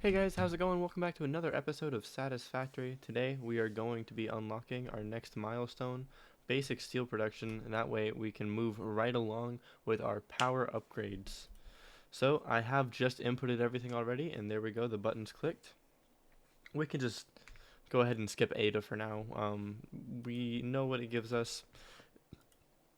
Hey guys, how's it going? Welcome back to another episode of Satisfactory. Today we are going to be unlocking our next milestone, basic steel production, and that way we can move right along with our power upgrades. So I have just inputted everything already, and there we go, the button's clicked. We can just go ahead and skip Ada for now. We know what it gives us.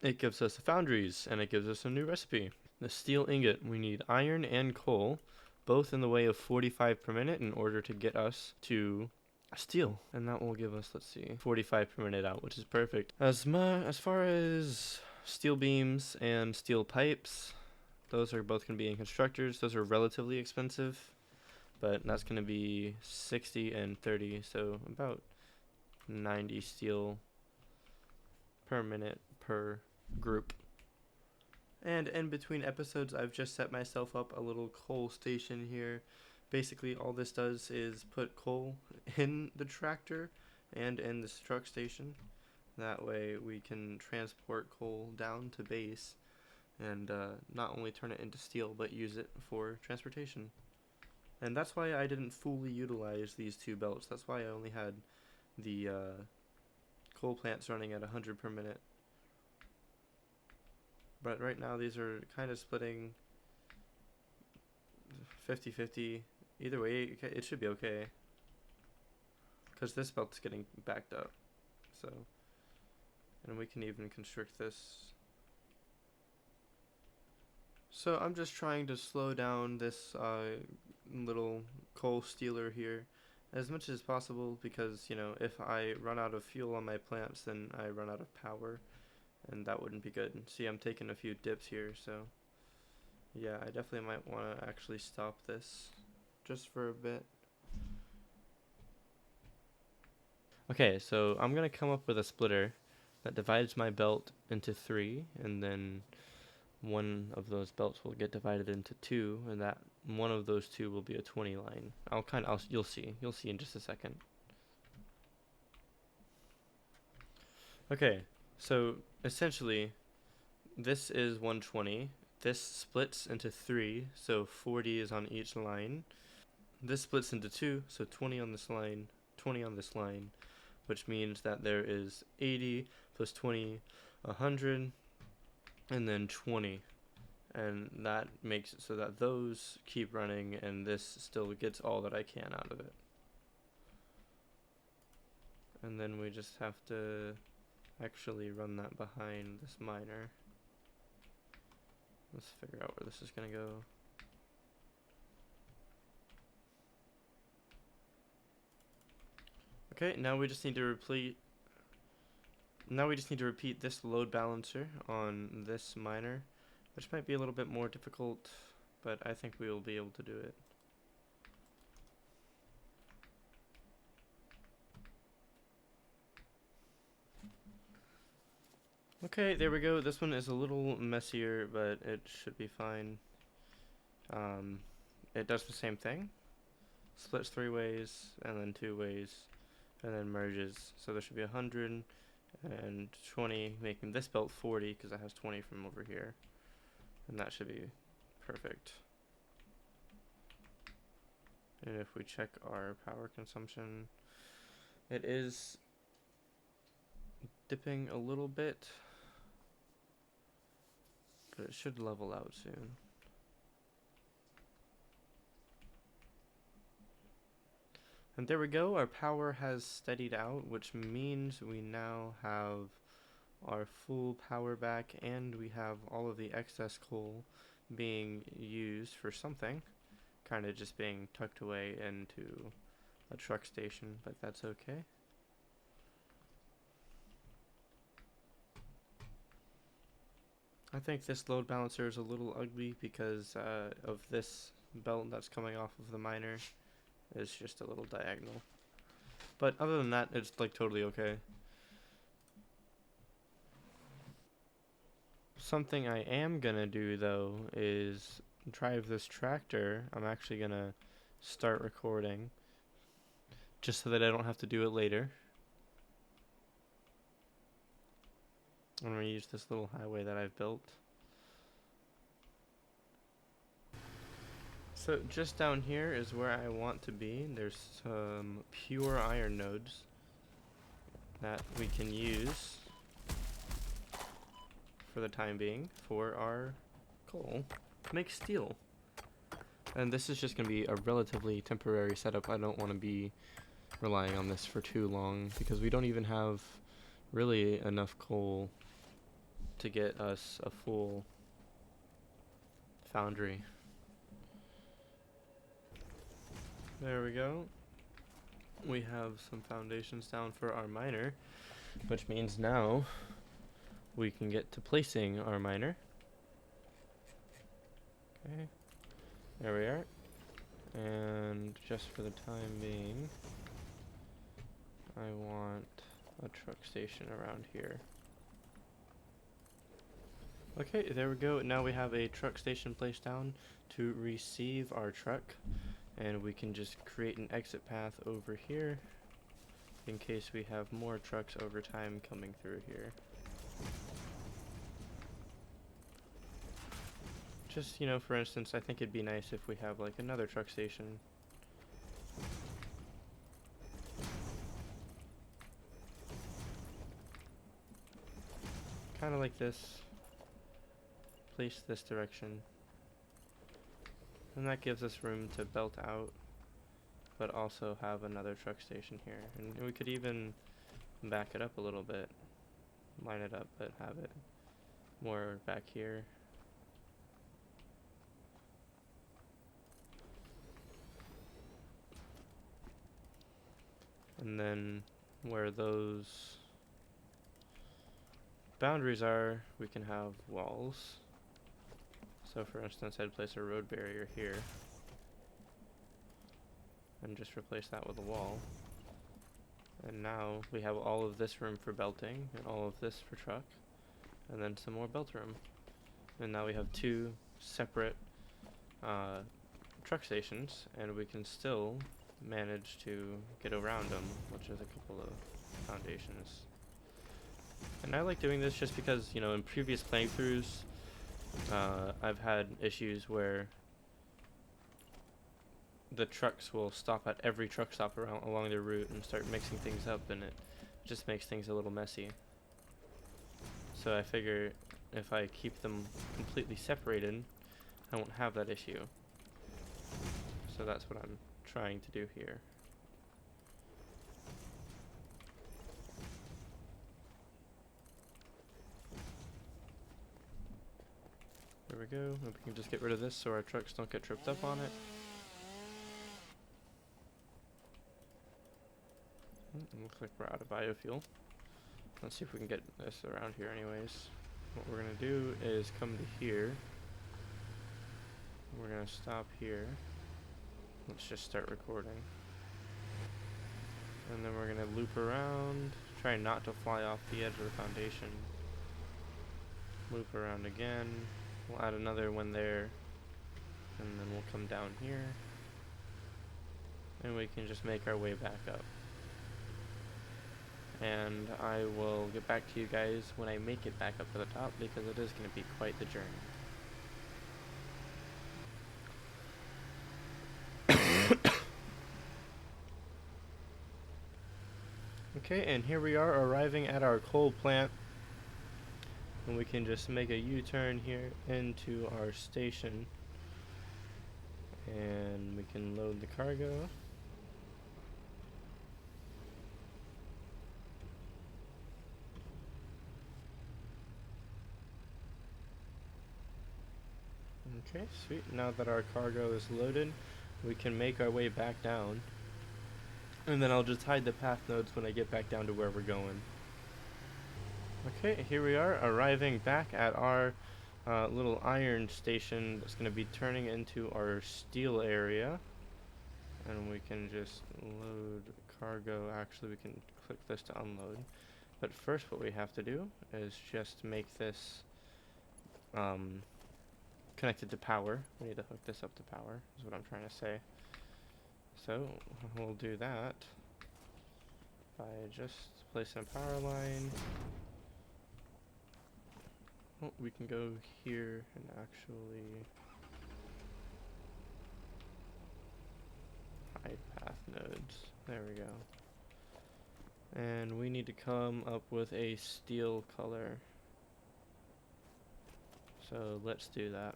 It gives us the foundries, and it gives us a new recipe. The steel ingot, we need iron and coal, both in the way of 45 per minute in order to get us to steel. And that will give us, let's see, 45 per minute out, which is perfect. As far as steel beams and steel pipes, those are both going to be in constructors. Those are relatively expensive, but that's going to be 60 and 30, so about 90 steel per minute per group. And in between episodes, I've just set myself up a little coal station here. Basically, all this does is put coal in the tractor and in this truck station. That way we can transport coal down to base and not only turn it into steel, but use it for transportation. And that's why I didn't fully utilize these two belts. That's why I only had the coal plants running at 100 per minute. But right now these are kind of splitting 50-50. Either way, it should be okay. Because this belt's getting backed up. So, and we can even constrict this. So I'm just trying to slow down this little coal stealer here as much as possible because, you know, if I run out of fuel on my plants, then I run out of power. And that wouldn't be good. See, I'm taking a few dips here, so yeah, I definitely might want to actually stop this just for a bit. Okay, so I'm going to come up with a splitter that divides my belt into 3, and then one of those belts will get divided into 2, and that one of those 2 will be a 20 line. You'll see in just a second. Okay, so essentially, this is 120. This splits into 3, so 40 is on each line. This splits into 2, so 20 on this line, 20 on this line, which means that there is 80 plus 20, 100, and then 20. And that makes it so that those keep running, and this still gets all that I can out of it. And then we just have to actually run that behind this miner. Let's figure out where this is going to go. Okay, now we just need to repeat this load balancer on this miner, which might be a little bit more difficult, but I think we will be able to do it. Okay, there we go. This one is a little messier, but it should be fine. It does the same thing. Splits 3 ways, and then 2 ways, and then merges. So there should be 100 and 20, making this belt 40, because it has 20 from over here. And that should be perfect. And if we check our power consumption, it is dipping a little bit, but it should level out soon. And there we go, our power has steadied out, which means we now have our full power back, and we have all of the excess coal being used for something, kind of just being tucked away into a truck station, but that's okay. I think this load balancer is a little ugly because of this belt that's coming off of the miner. It's just a little diagonal. But other than that, it's like totally okay. Something I am gonna do though is drive this tractor. I'm actually gonna start recording just so that I don't have to do it later. I'm gonna use this little highway that I've built. So just down here is where I want to be. There's some pure iron nodes that we can use for the time being for our coal to make steel. And this is just going to be a relatively temporary setup. I don't want to be relying on this for too long because we don't even have really enough coal to get us a full foundry. There we go. We have some foundations down for our miner, which means now we can get to placing our miner. Okay, there we are. And just for the time being, I want a truck station around here. Okay, there we go. Now we have a truck station placed down to receive our truck, and we can just create an exit path over here in case we have more trucks over time coming through here. Just, you know, for instance, I think it'd be nice if we have like another truck station. Kind of like this. Place this direction. And that gives us room to belt out, but also have another truck station here. And we could even back it up a little bit. Line it up, but have it more back here. And then where those boundaries are, we can have walls. So for instance, I'd place a road barrier here and just replace that with a wall. And now we have all of this room for belting and all of this for truck, and then some more belt room. And now we have two separate truck stations, and we can still manage to get around them, which is a couple of foundations. And I like doing this just because, you know, in previous playthroughs, I've had issues where the trucks will stop at every truck stop along their route and start mixing things up, and it just makes things a little messy. So I figure if I keep them completely separated, I won't have that issue. So that's what I'm trying to do here. There we go. And we can just get rid of this so our trucks don't get tripped up on it. It looks like we're out of biofuel. Let's see if we can get this around here anyways. What we're going to do is come to here. We're going to stop here. Let's just start recording. And then we're going to loop around, try not to fly off the edge of the foundation. Loop around again. We'll add another one there. And then we'll come down here. And we can just make our way back up. And I will get back to you guys when I make it back up to the top, because it is going to be quite the journey. Okay, and here we are arriving at our coal plant. And we can just make a U-turn here into our station. And we can load the cargo. Okay, sweet. Now that our cargo is loaded, we can make our way back down. And then I'll just hide the path nodes when I get back down to where we're going. Okay, here we are, arriving back at our little iron station that's going to be turning into our steel area. And we can just load cargo. Actually, we can click this to unload. But first what we have to do is just make this connected to power. We need to hook this up to power, is what I'm trying to say. So we'll do that by just placing a power line. Oh, we can go here and actually hide path nodes. There we go. And we need to come up with a steel color. So let's do that.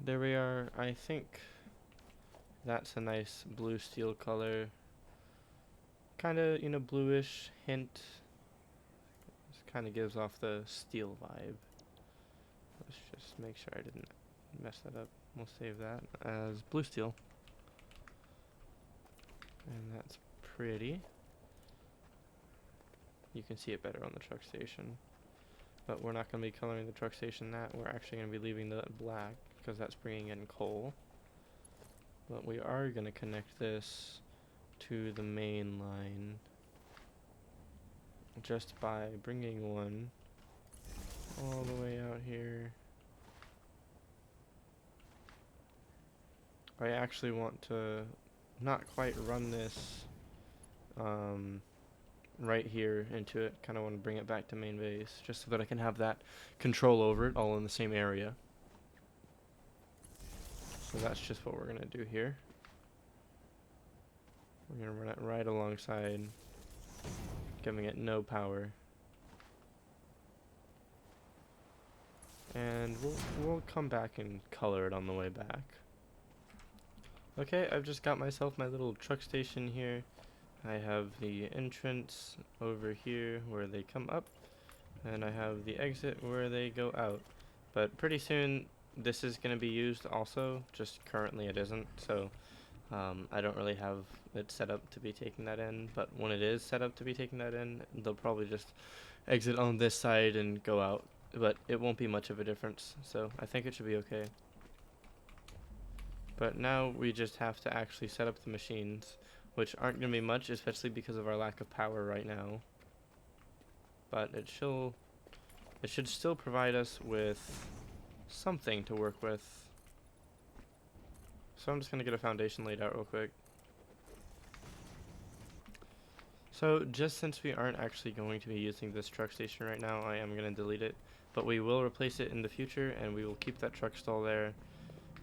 There we are. I think that's a nice blue steel color. Kind of, you know, bluish hint. Just kind of gives off the steel vibe. Let's just make sure I didn't mess that up. We'll save that as blue steel. And that's pretty. You can see it better on the truck station. But we're not going to be coloring the truck station that. We're actually going to be leaving the black because that's bringing in coal. But we are going to connect this to the main line just by bringing one all the way out here. I actually want to not quite run this right here into it. Kind of want to bring it back to main base just so that I can have that control over it all in the same area. So that's just what we're going to do here. We're going to run it right alongside, giving it no power. And we'll come back and color it on the way back. Okay, I've just got myself my little truck station here. I have the entrance over here where they come up, and I have the exit where they go out. But pretty soon this is going to be used also, just currently it isn't, so I don't really have it set up to be taking that in, but when it is set up to be taking that in, they'll probably just exit on this side and go out, but it won't be much of a difference, so I think it should be okay. But now we just have to actually set up the machines, which aren't going to be much, especially because of our lack of power right now. But it should still provide us with something to work with. So I'm just going to get a foundation laid out real quick. So just since we aren't actually going to be using this truck station right now, I am going to delete it. But we will replace it in the future, and we will keep that truck stall there.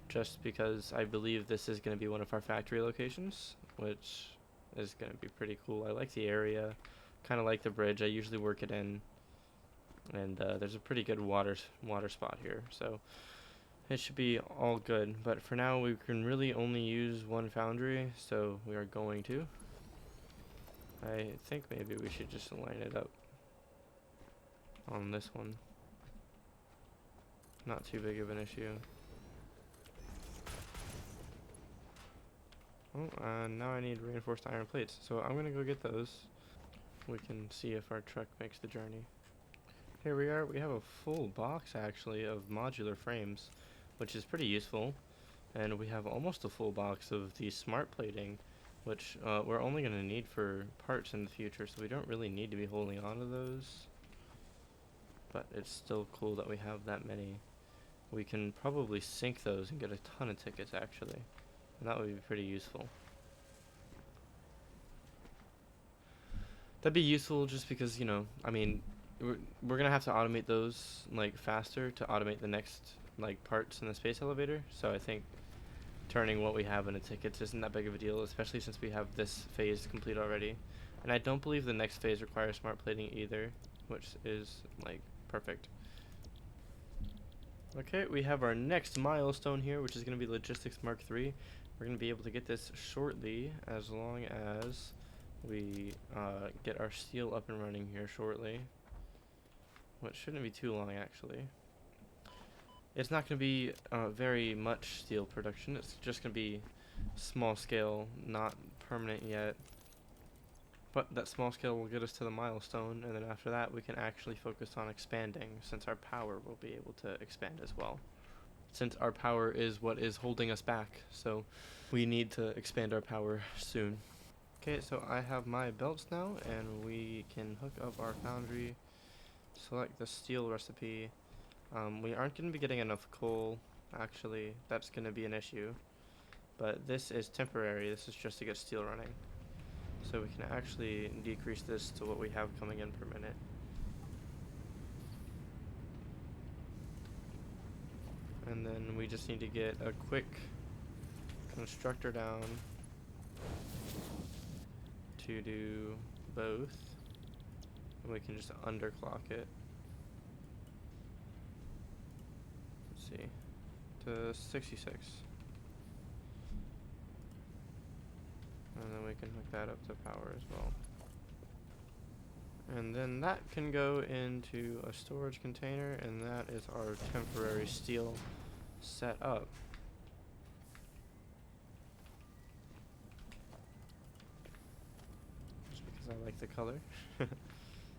Just because I believe this is going to be one of our factory locations, which is going to be pretty cool. I like the area, kind of like the bridge. I usually work it in, and there's a pretty good water spot here, so it should be all good. But for now, we can really only use one foundry, so we are going to. I think maybe we should just line it up on this one. Not too big of an issue. Oh, now I need reinforced iron plates, so I'm gonna go get those. We can see if our truck makes the journey. Here we are. We have a full box actually of modular frames, which is pretty useful, and we have almost a full box of the smart plating, which we're only gonna need for parts in the future, so we don't really need to be holding on to those. But it's still cool that we have that many. We can probably sync those and get a ton of tickets actually. And that would be pretty useful. That'd be useful just because, you know, I mean, we're gonna have to automate those like faster to automate the next like parts in the space elevator. So I think turning what we have into tickets isn't that big of a deal, especially since we have this phase complete already. And I don't believe the next phase requires smart plating either, which is like perfect. Okay, we have our next milestone here, which is going to be Logistics Mark III. We're going to be able to get this shortly, as long as we get our steel up and running here shortly. Which shouldn't be too long, actually. It's not going to be very much steel production. It's just going to be small scale, not permanent yet. But that small scale will get us to the milestone, and then after that we can actually focus on expanding, since our power will be able to expand as well. Since our power is what is holding us back, so we need to expand our power soon. Okay, so I have my belts now, and we can hook up our foundry, select the steel recipe. We aren't going to be getting enough coal, actually. That's going to be an issue. But this is temporary. This is just to get steel running. So we can actually decrease this to what we have coming in per minute. And then we just need to get a quick constructor down to do both. And we can just underclock it. Let's see. To 66. And then we can hook that up to power as well. And then that can go into a storage container, and that is our temporary steel set up. Just because I like the color.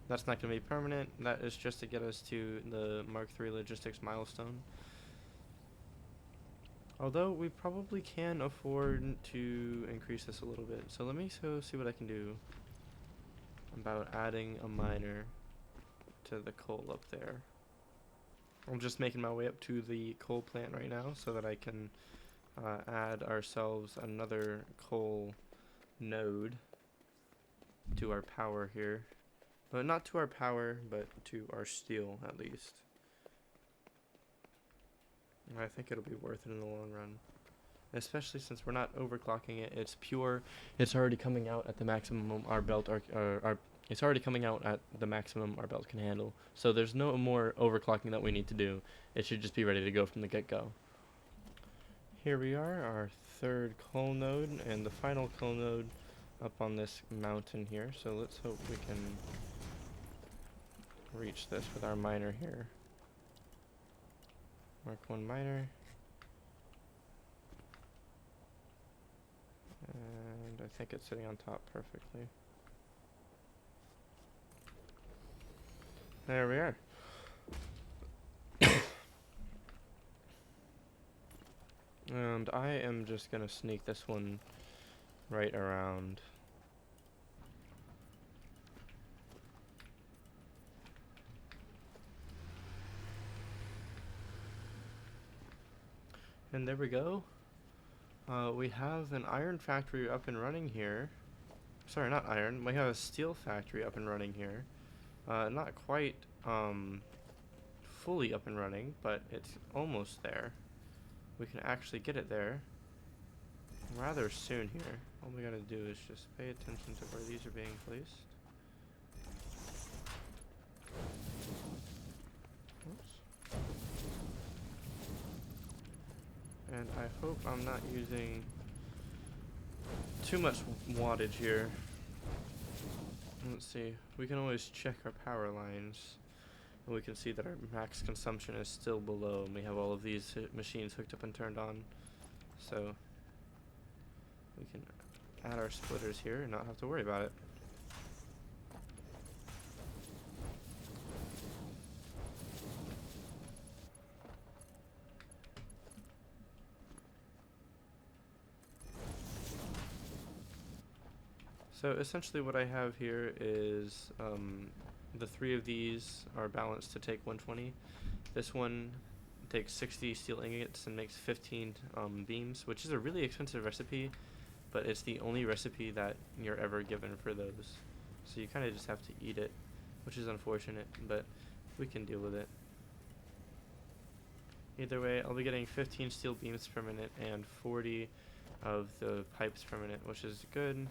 That's not going to be permanent. That is just to get us to the Mark III logistics milestone. Although we probably can afford to increase this a little bit. So let me see what I can do about adding a miner to the coal up there. I'm just making my way up to the coal plant right now so that I can add ourselves another coal node to our power here. But not to our power, but to our steel at least. I think it'll be worth it in the long run. Especially since we're not overclocking it. It's pure. It's already coming out at the maximum our belt it's already coming out at the maximum our belt can handle. So there's no more overclocking that we need to do. It should just be ready to go from the get-go. Here we are, our third coal node and the final coal node up on this mountain here. So let's hope we can reach this with our miner here. Mark 1 miner. And I think it's sitting on top perfectly. There we are. And I am just gonna sneak this one right around. And there we go. We have an iron factory up and running here. Sorry, not iron. We have a steel factory up and running here. Not quite fully up and running, but it's almost there. We can actually get it there rather soon here. All we gotta do is just pay attention to where these are being placed. Oops. And I hope I'm not using too much wattage here. Let's see, we can always check our power lines, and we can see that our max consumption is still below, and we have all of these machines hooked up and turned on. So we can add our splitters here and not have to worry about it. So essentially what I have here is the three of these are balanced to take 120. This one takes 60 steel ingots and makes 15 beams, which is a really expensive recipe, but it's the only recipe that you're ever given for those. So you kind of just have to eat it, which is unfortunate, but we can deal with it. Either way, I'll be getting 15 steel beams per minute and 40 of the pipes per minute, which is good.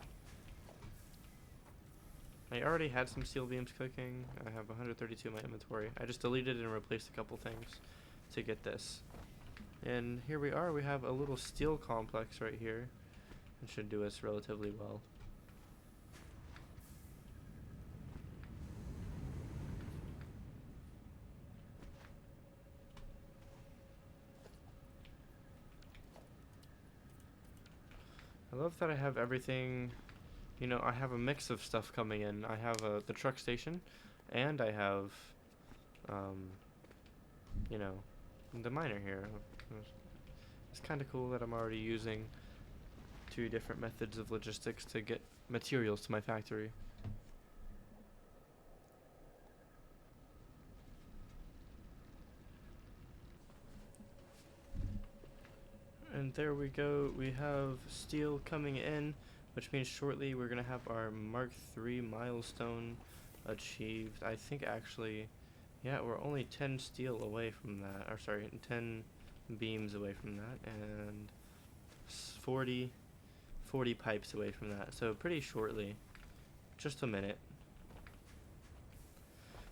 I already had some steel beams cooking. I have 132 in my inventory. I just deleted and replaced a couple things to get this. And here we are. We have a little steel complex right here. It should do us relatively well. I love that I have everything. You know, I have a mix of stuff coming in. I have the truck station, and I have, you know, the miner here. It's kind of cool that I'm already using two different methods of logistics to get materials to my factory. And there we go. We have steel coming in, which means shortly we're going to have our Mark III milestone achieved. I think actually, yeah, we're only 10 steel away from that. Or sorry, 10 beams away from that, and 40 pipes away from that. So pretty shortly, just a minute.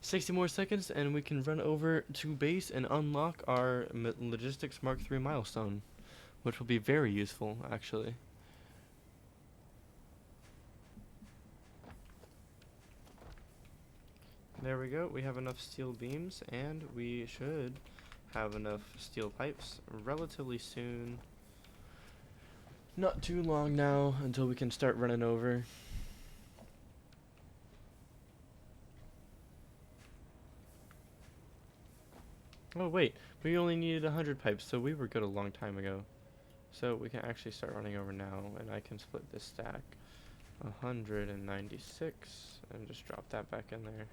60 more seconds and we can run over to base and unlock our Logistics Mark III milestone, which will be very useful, actually. There we go. We have enough steel beams, and we should have enough steel pipes relatively soon. Not too long now until we can start running over. Oh wait, we only needed 100 pipes, so we were good a long time ago. So we can actually start running over now, and I can split this stack 196 and just drop that back in there.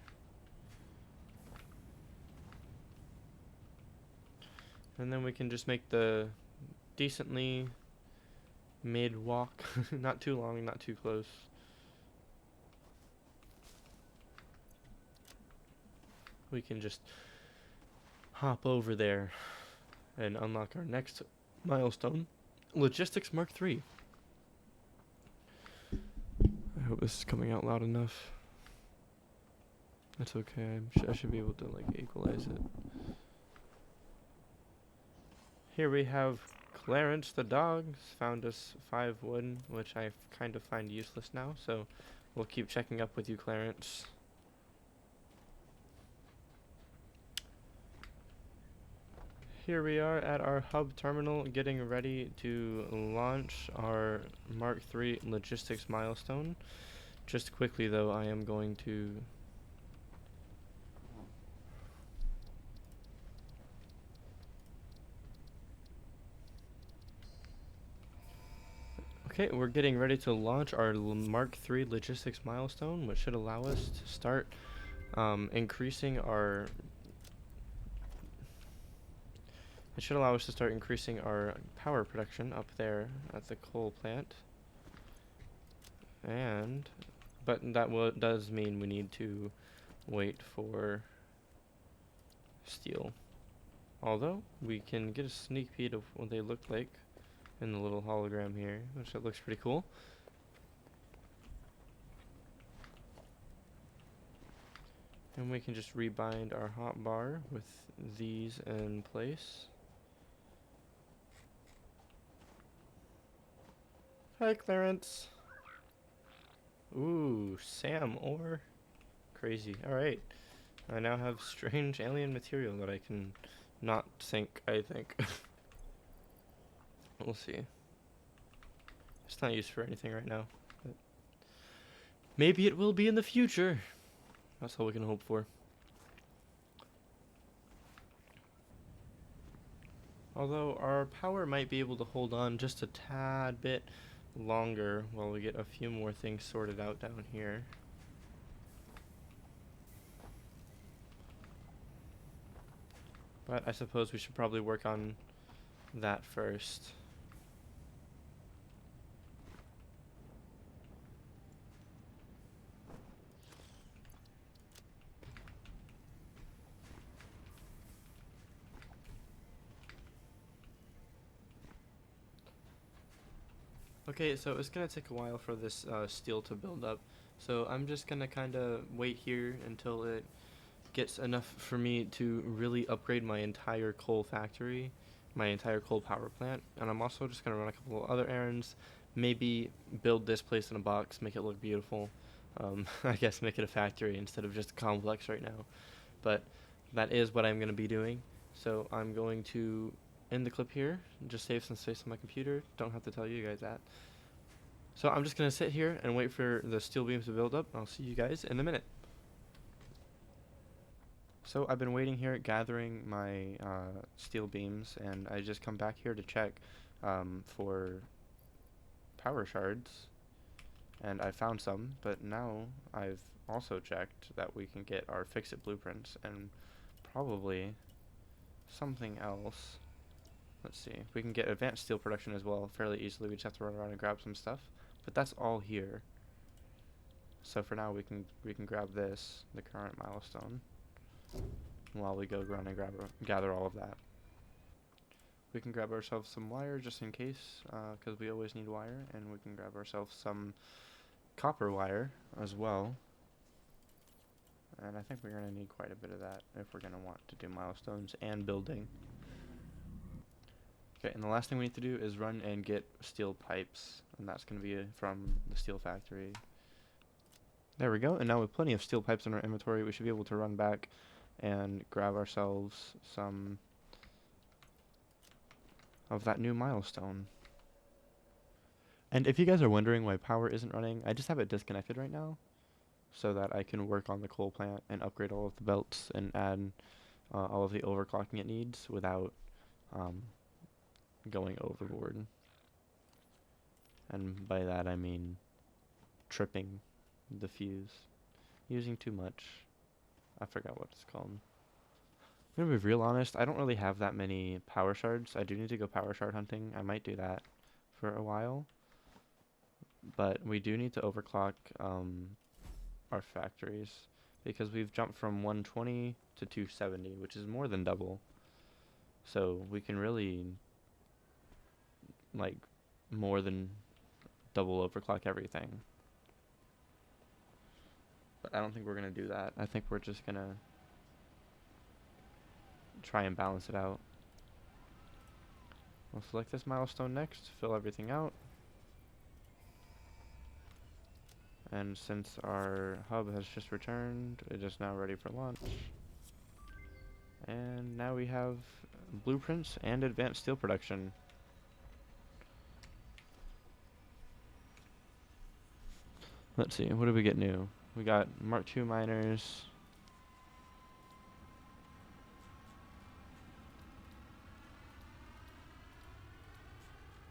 And then we can just make the decently mid walk, not too long, not too close. We can just hop over there and unlock our next milestone, Logistics Mark III. I hope this is coming out loud enough. That's okay. I should be able to like equalize it. Here we have Clarence the dog found us 5 wood, which I kind of find useless now, so we'll keep checking up with you, Clarence. Here we are at our hub terminal getting ready to launch our Mark III logistics milestone. Just quickly though, I am going to okay, we're getting ready to launch our Mark III logistics milestone, which should allow us to start increasing our power production up there at the coal plant. But that does mean we need to wait for steel. Although we can get a sneak peek of what they look like in the little hologram here, which it looks pretty cool. And we can just rebind our hotbar with these in place. Hi, Clarence. Ooh, Sam ore. Crazy. Alright. I now have strange alien material that I can not sink, I think. We'll see. It's not used for anything right now, but maybe it will be in the future. That's all we can hope for. Although our power might be able to hold on just a tad bit longer while we get a few more things sorted out down here. But I suppose we should probably work on that first. Okay, so it's gonna take a while for this steel to build up, so I'm just gonna kind of wait here until it gets enough for me to really upgrade my entire coal factory, my entire coal power plant, and I'm also just gonna run a couple of other errands, maybe build this place in a box, make it look beautiful. I guess make it a factory instead of just a complex right now, but that is what I'm gonna be doing. So I'm going to end the clip here, just save some space on my computer. Don't have to tell you guys that. So I'm just gonna sit here and wait for the steel beams to build up. I'll see you guys in a minute. So I've been waiting here gathering my steel beams, and I just come back here to check for power shards, and I found some, but now I've also checked that we can get our fix-it blueprints and probably something else. Let's see. We can get advanced steel production as well fairly easily. We just have to run around and grab some stuff. But that's all here. So for now we can grab this, the current milestone, while we go run and gather all of that. we can grab ourselves some wire just in case, because we always need wire, and we can grab ourselves some copper wire as well. And I think we're going to need quite a bit of that if we're going to want to do milestones and building. Okay, and the last thing we need to do is run and get steel pipes, and that's going to be from the steel factory. There we go, and now with plenty of steel pipes in our inventory, we should be able to run back and grab ourselves some of that new milestone. And if you guys are wondering why power isn't running, I just have it disconnected right now so that I can work on the coal plant and upgrade all of the belts and add all of the overclocking it needs without going overboard. And by that I mean tripping the fuse. Using too much. I forgot what it's called. I'm gonna be real honest, I don't really have that many power shards. I do need to go power shard hunting. I might do that for a while. But we do need to overclock our factories because we've jumped from 120 to 270, which is more than double. So we can really like more than double overclock everything. But I don't think we're gonna do that. I think we're just gonna try and balance it out. We'll select this milestone next, fill everything out. And since our hub has just returned, it is now ready for launch. And now we have blueprints and advanced steel production. Let's see, what did we get new? We got Mark II miners.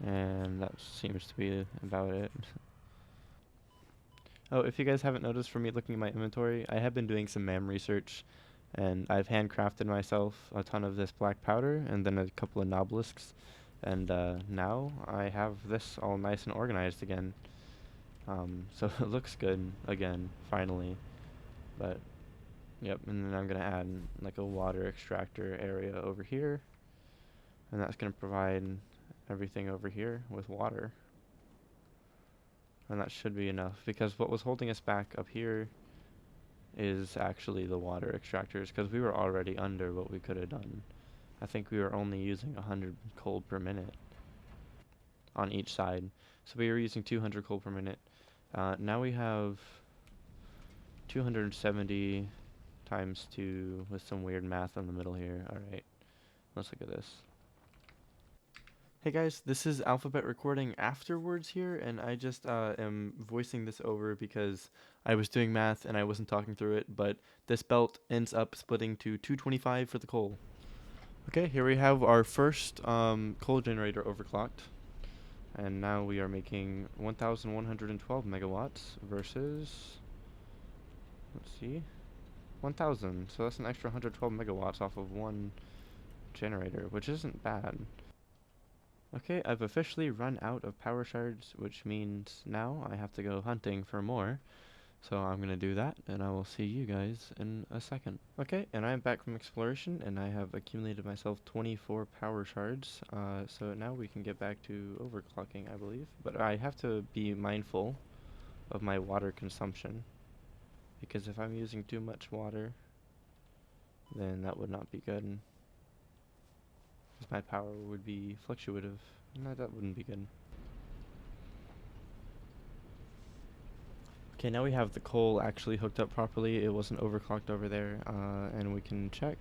And that seems to be about it. Oh, if you guys haven't noticed from me looking at my inventory, I have been doing some MAM research, and I've handcrafted myself a ton of this black powder and then a couple of nobelisks, and now I have this all nice and organized again. So it looks good again, finally. But yep, and then I'm gonna add like a water extractor area over here, and that's gonna provide everything over here with water. And that should be enough, because what was holding us back up here is actually the water extractors, because we were already under what we could have done. I think we were only using 100 coal per minute on each side. So we were using 200 coal per minute. Now we have 270 times 2 with some weird math in the middle here. Alright, let's look at this. Hey guys, this is Alphabet recording afterwards here, and I just am voicing this over because I was doing math and I wasn't talking through it, but this belt ends up splitting to 225 for the coal. Okay, here we have our first coal generator overclocked, and now we are making 1,112 megawatts versus, let's see, 1,000, so that's an extra 112 megawatts off of one generator, which isn't bad. Okay, I've officially run out of power shards, which means now I have to go hunting for more. So I'm going to do that, and I will see you guys in a second. Okay, and I'm back from exploration, and I have accumulated myself 24 power shards. So now we can get back to overclocking, I believe. But I have to be mindful of my water consumption, because if I'm using too much water, then that would not be good. My power would be fluctuative. No, that wouldn't be good. Okay, now we have the coal actually hooked up properly. It wasn't overclocked over there. And we can check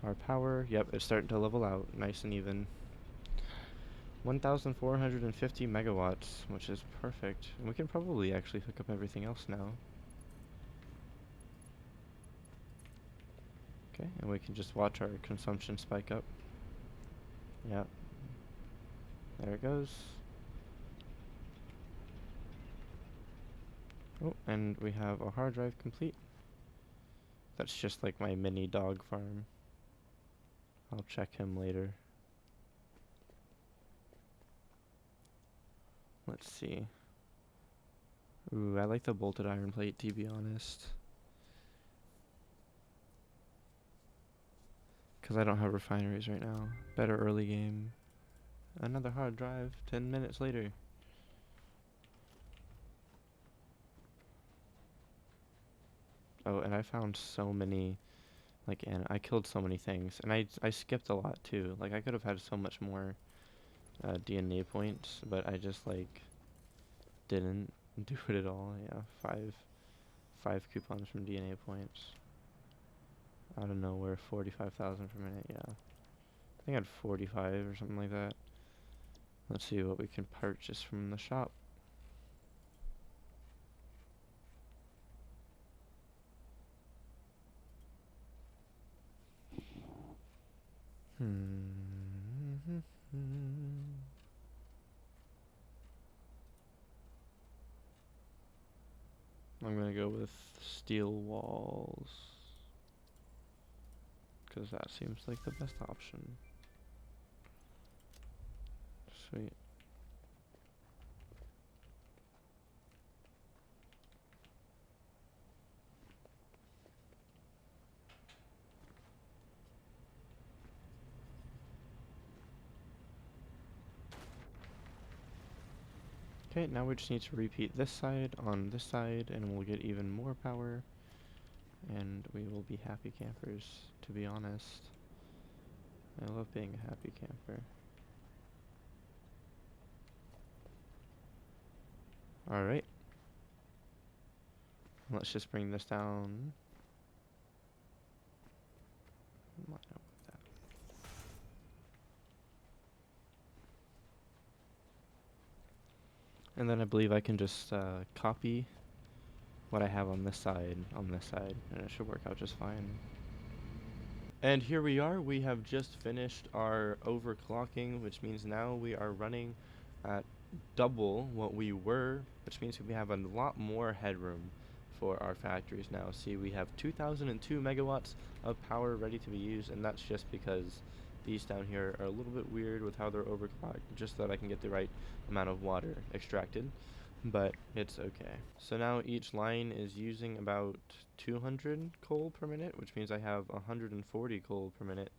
our power. Yep, it's starting to level out nice and even. 1,450 megawatts, which is perfect. And we can probably actually hook up everything else now. Okay, and we can just watch our consumption spike up. Yep. There it goes. Oh, and we have a hard drive complete. That's just like my mini dog farm. I'll check him later. Let's see. Ooh, I like the bolted iron plate, to be honest. Because I don't have refineries right now. Better early game. Another hard drive 10 minutes later. Oh, and I found so many, like, and I killed so many things. And I skipped a lot too. Like, I could have had so much more DNA points, but I just, like, didn't do it at all. Yeah, five coupons from DNA points. Out of nowhere, 45,000 per minute, yeah. I think I had 45 or something like that. Let's see what we can purchase from the shop. I'm gonna go with steel walls, because that seems like the best option. Sweet. Okay, now we just need to repeat this side on this side, and we'll get even more power, and we will be happy campers, to be honest. I love being a happy camper. Alright. Let's just bring this down. Line up with that. And then I believe I can just copy what I have on this side, and it should work out just fine. And here we are, we have just finished our overclocking, which means now we are running at double what we were, which means we have a lot more headroom for our factories now. See, we have 2002 megawatts of power ready to be used, and that's just because these down here are a little bit weird with how they're overclocked, just so that I can get the right amount of water extracted. But it's okay. So now each line is using about 200 coal per minute, which means I have 140 coal per minute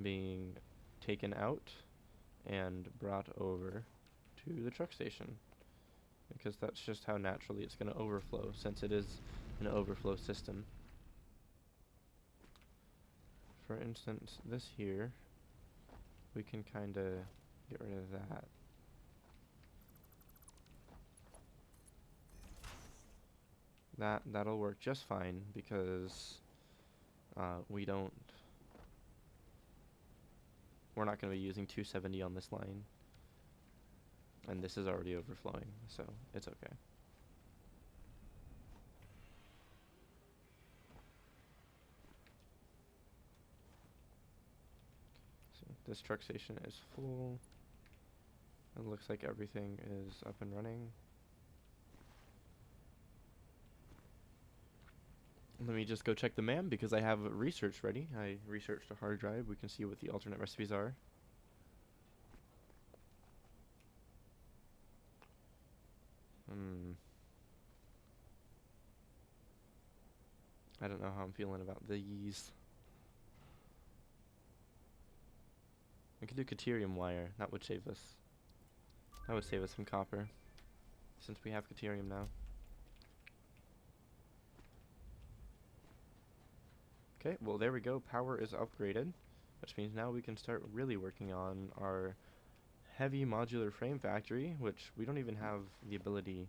being taken out and brought over to the truck station, because that's just how naturally it's going to overflow, since it is an overflow system. For instance, this here, we can kind of get rid of that. That'll work just fine, because we're not going to be using 270 on this line, and this is already overflowing, so it's okay. So this truck station is full. It looks like everything is up and running. Let me just go check the MAM, because I have research ready. I researched a hard drive. We can see what the alternate recipes are. I don't know how I'm feeling about these. I could do Caterium wire. That would save us. That would save us some copper, since we have Caterium now. Okay, well there we go. Power is upgraded, which means now we can start really working on our heavy modular frame factory, which we don't even have the ability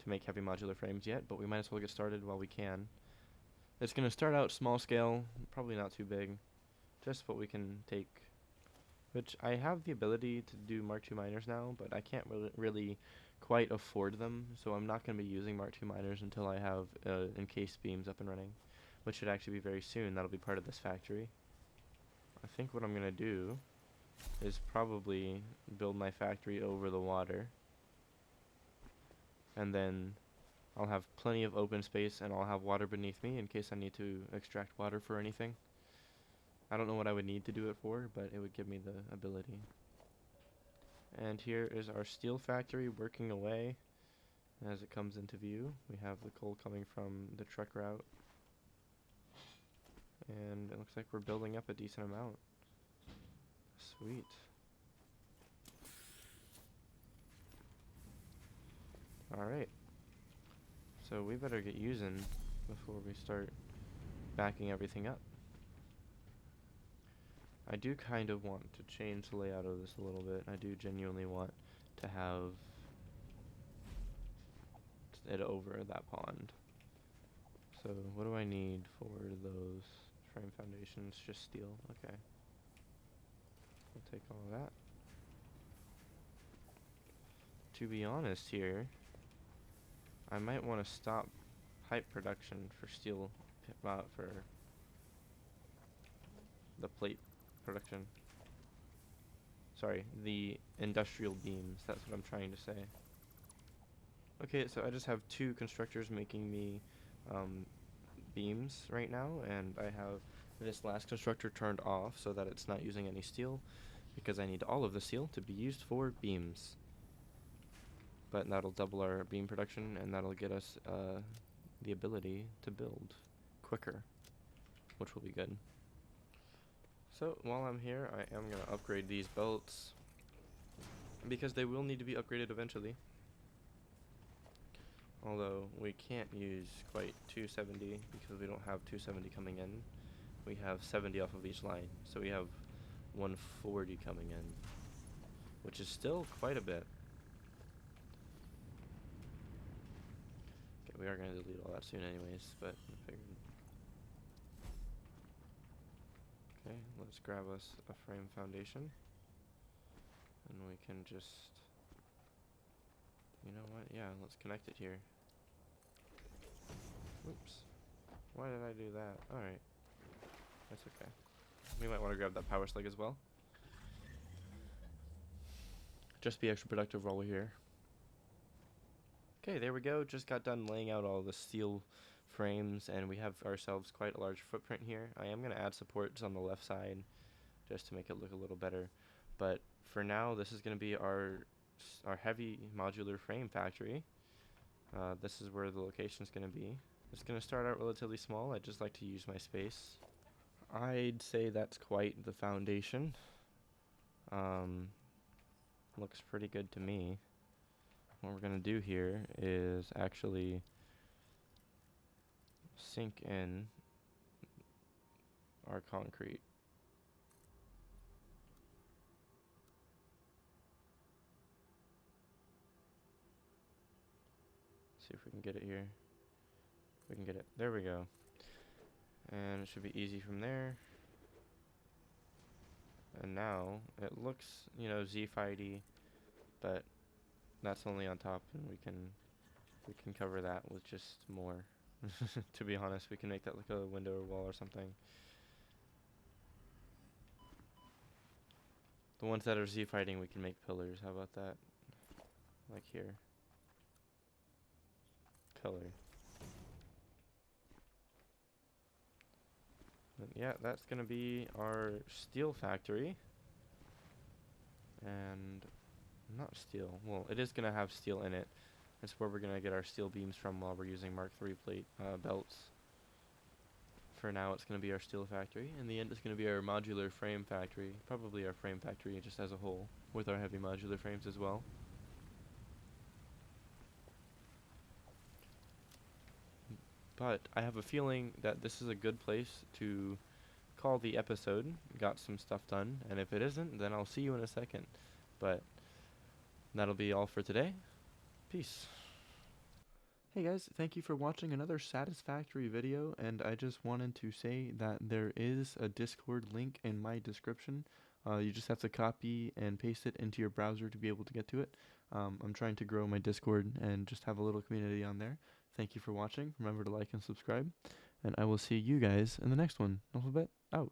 to make heavy modular frames yet, but we might as well get started while we can. It's going to start out small scale, probably not too big, just what we can take, which I have the ability to do Mark II miners now, but I can't really quite afford them, so I'm not going to be using Mark II miners until I have encased beams up and running, which should actually be very soon. That'll be part of this factory. I think what I'm going to do is probably build my factory over the water, and then I'll have plenty of open space, and I'll have water beneath me in case I need to extract water for anything. I don't know what I would need to do it for, but it would give me the ability. And here is our steel factory working away. As it comes into view, we have the coal coming from the truck route. And it looks like we're building up a decent amount. Sweet. Alright. So we better get using before we start backing everything up. I do kind of want to change the layout of this a little bit. I do genuinely want to have it over that pond. So what do I need for those frame foundations? Just steel. Okay. I'll take all of that. To be honest here, I might want to stop pipe production for steel, for the plate production. Sorry, the industrial beams, that's what I'm trying to say. Okay, so I just have 2 constructors making me beams right now, and I have this last constructor turned off so that it's not using any steel, because I need all of the steel to be used for beams. But that'll double our beam production, and that'll get us the ability to build quicker, which will be good. So while I'm here, I am going to upgrade these belts, because they will need to be upgraded eventually. Although we can't use quite 270 because we don't have 270 coming in. We have 70 off of each line, so we have 140 coming in, which is still quite a bit. Okay, we are going to delete all that soon anyways, but I figured. Okay, let's grab us a frame foundation, and we can just, you know what, yeah, let's connect it here. Oops, why did I do that? Alright, that's okay. We might want to grab that power slug as well. Just be extra productive while we're here. Okay, there we go. Just got done laying out all the steel frames, and we have ourselves quite a large footprint here. I am going to add supports on the left side just to make it look a little better. But for now, this is going to be our heavy modular frame factory. This is where the location is going to be. It's going to start out relatively small. I just like to use my space. I'd say that's quite the foundation. Looks pretty good to me. What we're going to do here is actually sink in our concrete. See if we can get it here. We can get it. There we go. And it should be easy from there. And now it looks, you know, Z-fighty, but that's only on top, and we can cover that with just more. To be honest, we can make that like a window or wall or something. The ones that are Z-fighting, we can make pillars. How about that? Like here. Pillar. But yeah, that's gonna be our steel factory. And not steel. Well, it is gonna have steel in it. That's where we're gonna get our steel beams from while we're using Mark III plate belts. For now, it's gonna be our steel factory. In the end, it's gonna be our modular frame factory. Probably our frame factory just as a whole, with our heavy modular frames as well. But I have a feeling that this is a good place to call the episode. Got some stuff done, and if it isn't, then I'll see you in a second. But that'll be all for today. Peace. Hey guys, thank you for watching another Satisfactory video, and I just wanted to say that there is a Discord link in my description. You just have to copy and paste it into your browser to be able to get to it. I'm trying to grow my Discord and just have a little community on there. Thank you for watching. Remember to like and subscribe, and I will see you guys in the next one. Alphabet out.